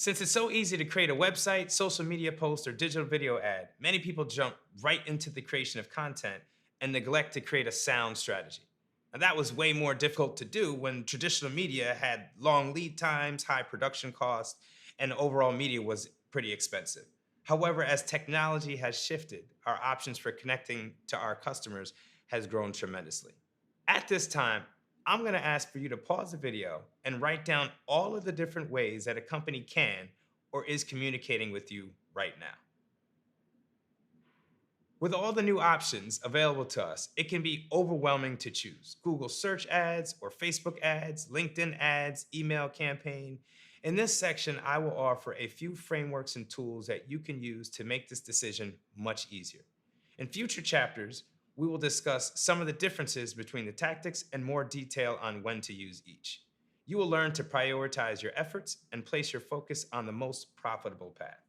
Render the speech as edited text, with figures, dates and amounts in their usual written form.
Since it's so easy to create a website, social media post, or digital video ad, many people jump right into the creation of content and neglect to create a sound strategy. And that was way more difficult to do when traditional media had long lead times, high production costs, and overall media was pretty expensive. However, as technology has shifted, our options for connecting to our customers has grown tremendously. At this time, I'm going to ask for you to pause the video and write down all of the different ways that a company can or is communicating with you right now. With all the new options available to us, it can be overwhelming to choose Google search ads or Facebook ads, LinkedIn ads, email campaign. In this section, I will offer a few frameworks and tools that you can use to make this decision much easier. In future chapters, we will discuss some of the differences between the tactics and more detail on when to use each. You will learn to prioritize your efforts and place your focus on the most profitable path.